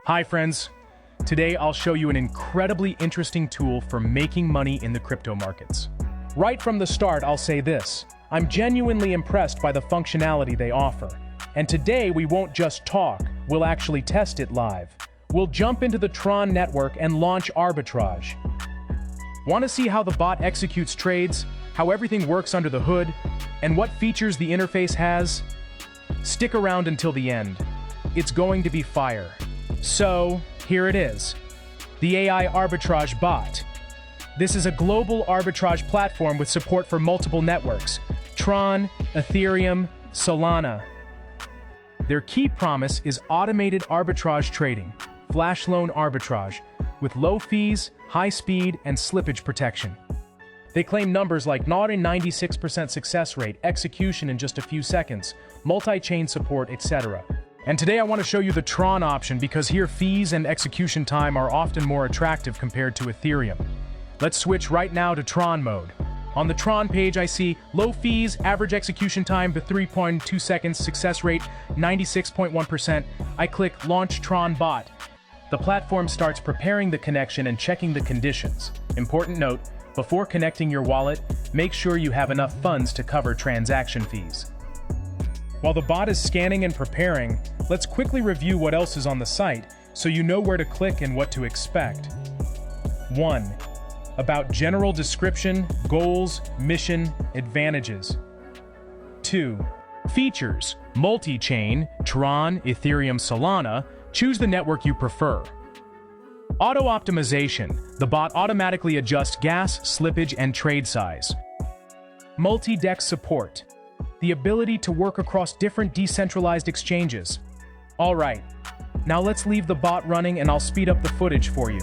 Hi friends, today I'll show you an incredibly interesting tool for making money in the crypto markets. Right from the start, I'll say this: I'm genuinely impressed by the functionality they offer. And today we won't just talk, we'll actually test it live. We'll jump into the TRON network and launch Arbitrage. Want to see how the bot executes trades, how everything works under the hood, and what features the interface has? Stick around until the end. It's going to be fire. So, here it is. The AI Arbitrage bot. This is a global arbitrage platform with support for multiple networks: TRON, Ethereum, Solana. Their key promise is automated arbitrage trading, flash loan arbitrage, with low fees, high speed, and slippage protection. They claim numbers like 96% success rate, execution in just a few seconds, multi-chain support, etc. And today I want to show you the TRON option because here fees and execution time are often more attractive compared to Ethereum. Let's switch right now to TRON mode. On the TRON page I see low fees, average execution time to 3.2 seconds, success rate 96.1%. I click Launch TRON Bot. The platform starts preparing the connection and checking the conditions. Important note, before connecting your wallet, make sure you have enough funds to cover transaction fees. While the bot is scanning and preparing, let's quickly review what else is on the site so you know where to click and what to expect. 1. About general description, goals, mission, advantages. 2. Features: multi-chain, TRON, Ethereum, Solana. Choose the network you prefer. Auto optimization: the bot automatically adjusts gas, slippage, and trade size. Multi-dex support: the ability to work across different decentralized exchanges. Alright, now let's leave the bot running and I'll speed up the footage for you.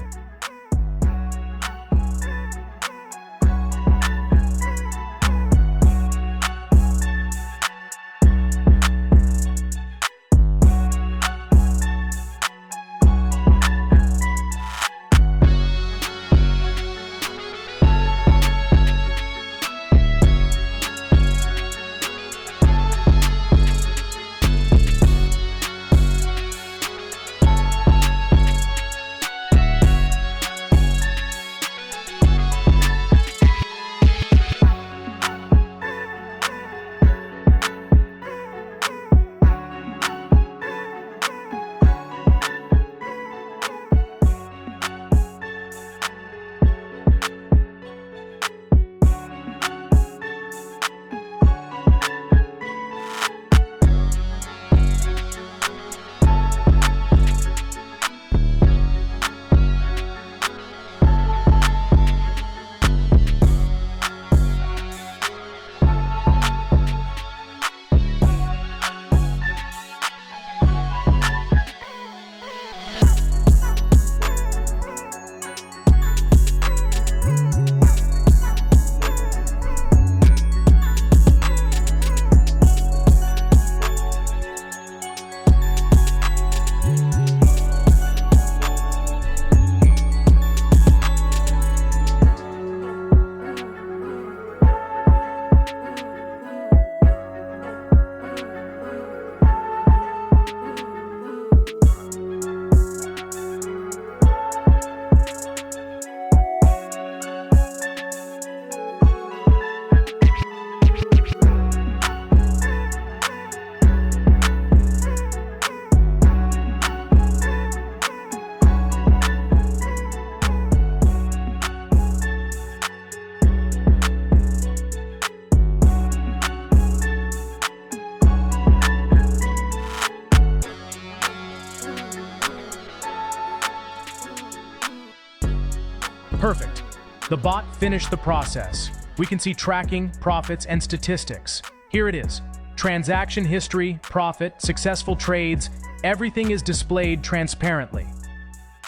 Perfect. The bot finished the process. We can see tracking, profits, and statistics. Here it is. Transaction history, profit, successful trades, everything is displayed transparently.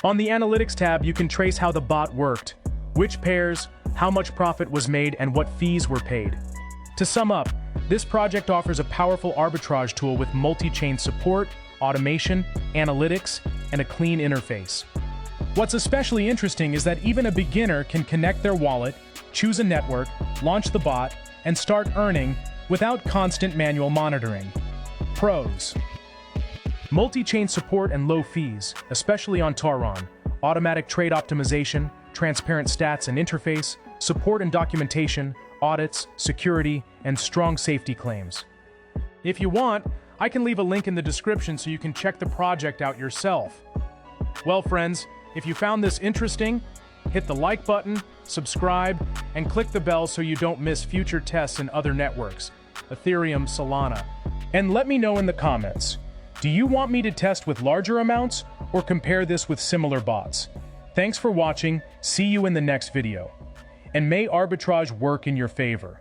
On the Analytics tab, you can trace how the bot worked, which pairs, how much profit was made, and what fees were paid. To sum up, this project offers a powerful arbitrage tool with multi-chain support, automation, analytics, and a clean interface. What's especially interesting is that even a beginner can connect their wallet, choose a network, launch the bot, and start earning without constant manual monitoring. Pros: Multi-chain support and low fees, especially on TRON. Automatic trade optimization, transparent stats and interface, support and documentation, audits, security, and strong safety claims. If you want, I can leave a link in the description so you can check the project out yourself. Well, friends, if you found this interesting, hit the like button, subscribe, and click the bell so you don't miss future tests in other networks, Ethereum, Solana. And let me know in the comments, do you want me to test with larger amounts or compare this with similar bots? Thanks for watching, see you in the next video. And may arbitrage work in your favor.